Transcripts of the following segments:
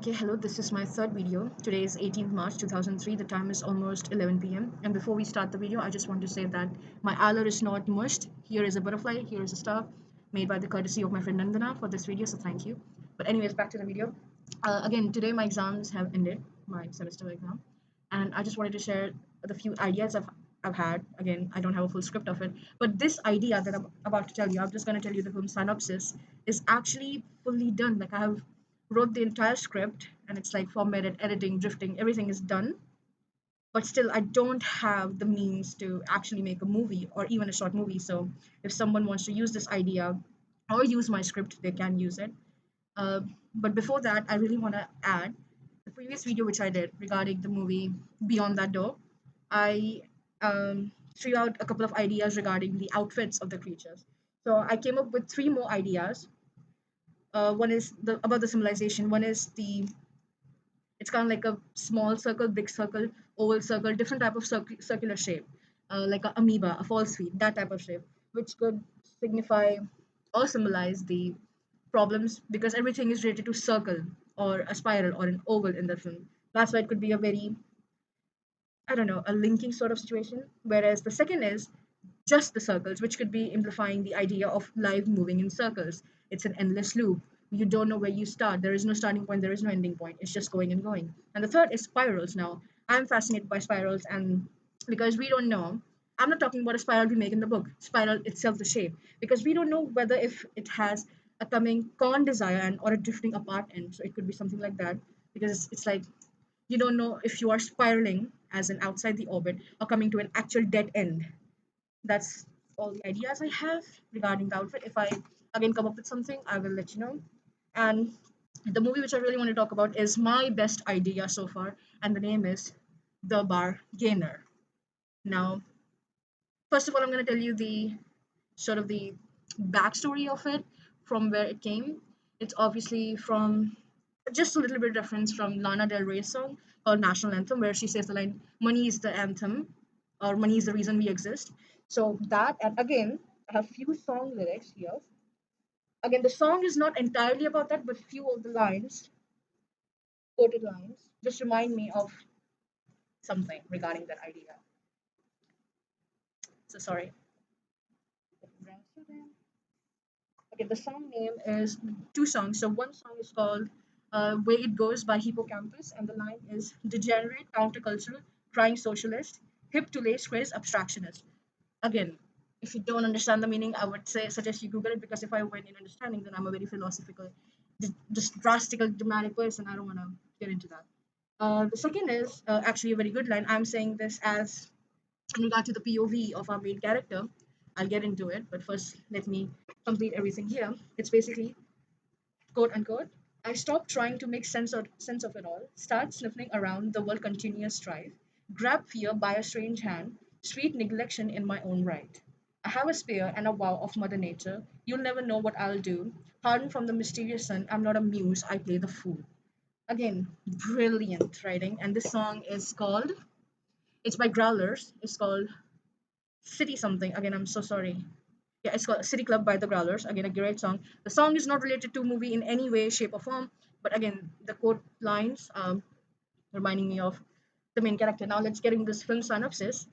Okay, hello, this is my third video. Today is 18th March 2003. The time is almost 11 p.m. And before we start the video, I just want to say that my alert is not mushed. Here is a butterfly, here is a star, made by the courtesy of my friend Nandana for this video, so thank you. But anyways, back to the video. Again, today my exams have ended, my semester exam, and I just wanted to share the few ideas I've had. Again, I don't have a full script of it, but this idea that I'm about to tell you, I'm just going to tell you the film synopsis, is actually fully done. Like I have wrote the entire script and it's like formatted, editing, drifting, everything is done. But still, I don't have the means to actually make a movie or even a short movie. So if someone wants to use this idea or use my script, they can use it. Uh, but before that, I really want to add the previous video which I did regarding the movie Beyond That Door. I threw out a couple of ideas regarding the outfits of the creatures. So I came up with three more ideas. One is about the symbolization. One is the it's kind of like a small circle, big circle, oval circle, different type of circular shape, like a amoeba, a false feet, that type of shape, which could signify or symbolize the problems because everything is related to circle or a spiral or an oval in the film. That's why it could be a very, I don't know, a linking sort of situation. Whereas the second is just the circles, which could be amplifying the idea of life moving in circles. It's an endless loop. You don't know where you start. There is no starting point, there is no ending point. It's just going and going. And the third is spirals. Now, I'm fascinated by spirals, and because we don't know, I'm not talking about a spiral we make in the book, spiral itself, the shape, because we don't know whether if it has a coming con desire and or a drifting apart end. So it could be something like that, because it's like you don't know if you are spiraling as in outside the orbit or coming to an actual dead end. That's all the ideas I have regarding the outfit. If I again come up with something, I will let you know. And the movie which I really want to talk about is my best idea so far, and the name is The Bargainer. Now, first of all, I'm going to tell you the sort of the backstory of it, from where it came. It's obviously from just a little bit reference from Lana Del Rey's song called National Anthem, where she says the line, "Money is the anthem," or "Money is the reason we exist." So that, and again, I have few song lyrics here. Again, the song is not entirely about that, but few of the lines, quoted lines, just remind me of something regarding that idea. So sorry. Okay, the song name is two songs. So one song is called Way It Goes by Hippocampus, and the line is degenerate, countercultural, crying socialist, hip to lace craze, abstractionist. Again, if you don't understand the meaning, I would say suggest you Google it, because if I went in understanding, then I'm a very philosophical, just drastical, dramatic person. I don't want to get into that. The second is actually a very good line. I'm saying this as in regard to the POV of our main character. I'll get into it, but first let me complete everything here. It's basically quote unquote. I stopped trying to make sense of it all. Start sniffing around the world continuous strife. Grab fear by a strange hand. Sweet neglection in my own right. I have a spear and a vow of Mother Nature. You'll never know what I'll do. Pardon from the mysterious sun. I'm not a muse. I play the fool. Again, brilliant writing. And this song is called. It's by Growlers. It's called City something. Again, I'm so sorry. Yeah, it's called City Club by the Growlers. Again, a great song. The song is not related to movie in any way, shape, or form, but again, the quote lines reminding me of the main character. Now let's get into this film synopsis.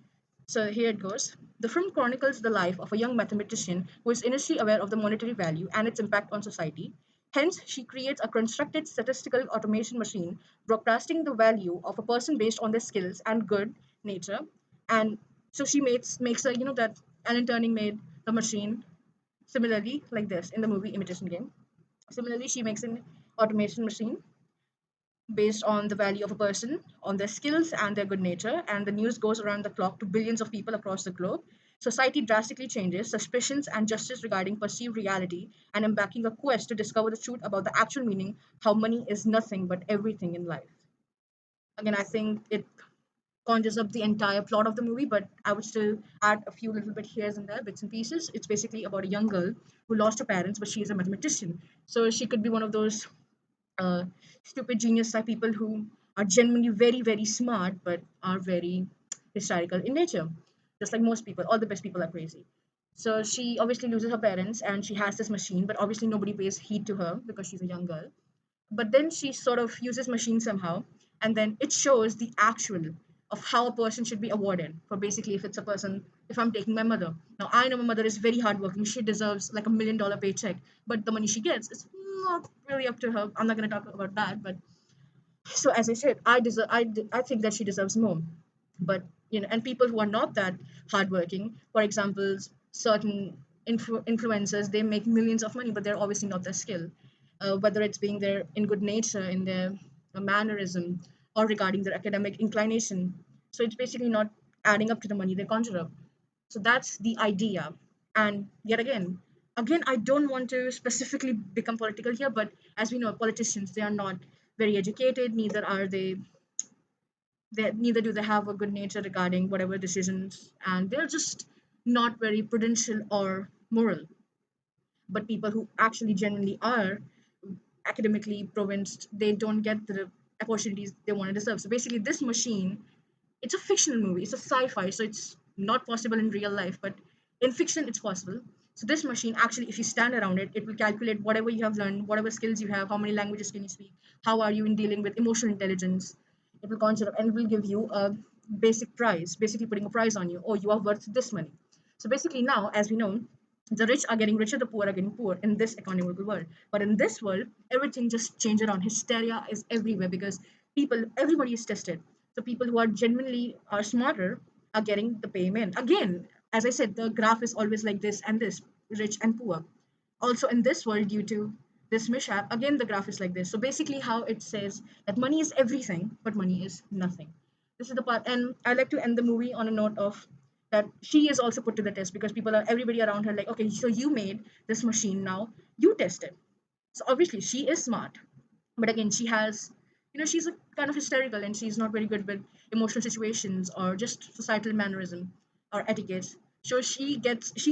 So here it goes. The film chronicles the life of a young mathematician who is initially aware of the monetary value and its impact on society. Hence, she creates a constructed statistical automation machine broadcasting the value of a person based on their skills and good nature. And so she makes a that Alan Turing made the machine similarly like this in the movie Imitation Game. Similarly, she makes an automation machine based on the value of a person, on their skills and their good nature, and the news goes around the clock to billions of people across the globe. Society drastically changes, suspicions and justice regarding perceived reality, and embarking a quest to discover the truth about the actual meaning, how money is nothing but everything in life. Again, I think it conjures up the entire plot of the movie, but I would still add a few little bit here and there, bits and pieces. It's basically about a young girl who lost her parents, but she is a mathematician. So she could be one of those uh, stupid genius type people who are genuinely very, very smart, but are very hysterical in nature. Just like most people, all the best people are crazy. So she obviously loses her parents and she has this machine, but obviously nobody pays heed to her because she's a young girl. but then she sort of uses machine somehow, and then it shows the actual of how a person should be awarded for, basically, if it's a person, if I'm taking my mother. Now I know my mother is very hardworking, she deserves like $1 million paycheck, but the money she gets is not really up to her. I'm not going to talk about that, but so as I said, I think that she deserves more. But and people who are not that hardworking, for example, certain influencers, they make millions of money, but they're obviously not their skill, whether it's being there in good nature, in their mannerism, or regarding their academic inclination. So it's basically not adding up to the money they conjure up. So that's the idea. And yet again, I don't want to specifically become political here, but as we know, politicians, they are not very educated, neither are they neither do they have a good nature regarding whatever decisions, and they're just not very prudential or moral. But people who actually genuinely are academically provinced, they don't get the opportunities they want to deserve. So basically, this machine, it's a fictional movie, it's a sci-fi, so it's not possible in real life, but in fiction it's possible. So this machine, actually, if you stand around it, it will calculate whatever you have learned, whatever skills you have, how many languages can you speak, how are you in dealing with emotional intelligence. It will conjure up and it will give you a basic prize, basically putting a prize on you. Oh, you are worth this money. So basically, now, as we know, the rich are getting richer, the poor are getting poor in this economical world. But in this world, everything just changed around. Hysteria is everywhere because everybody is tested. So people who are genuinely are smarter are getting the payment. Again, as I said, the graph is always like this and this, rich and poor. Also in this world, due to this mishap, again the graph is like this. So basically, how it says that money is everything, but money is nothing. This is the part, and I like to end the movie on a note of that she is also put to the test because everybody around her like, okay, so you made this machine, now you test it. So obviously she is smart, but again she has, she's a kind of hysterical and she's not very good with emotional situations or just societal mannerism or etiquette. So she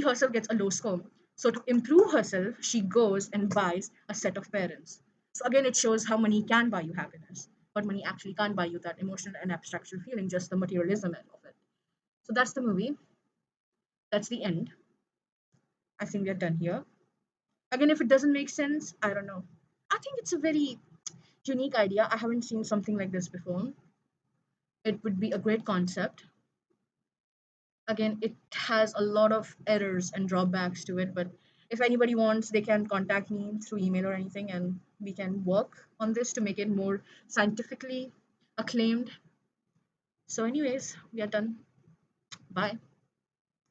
herself gets a low score. So to improve herself, she goes and buys a set of parents. So again, it shows how money can buy you happiness, but money actually can't buy you that emotional and abstractual feeling, just the materialism of it. So that's the movie. That's the end. I think we're done here. Again, if it doesn't make sense, I don't know. I think it's a very unique idea. I haven't seen something like this before. It would be a great concept. Again, it has a lot of errors and drawbacks to it, but if anybody wants, they can contact me through email or anything, and we can work on this to make it more scientifically acclaimed. So, anyways, we are done. Bye.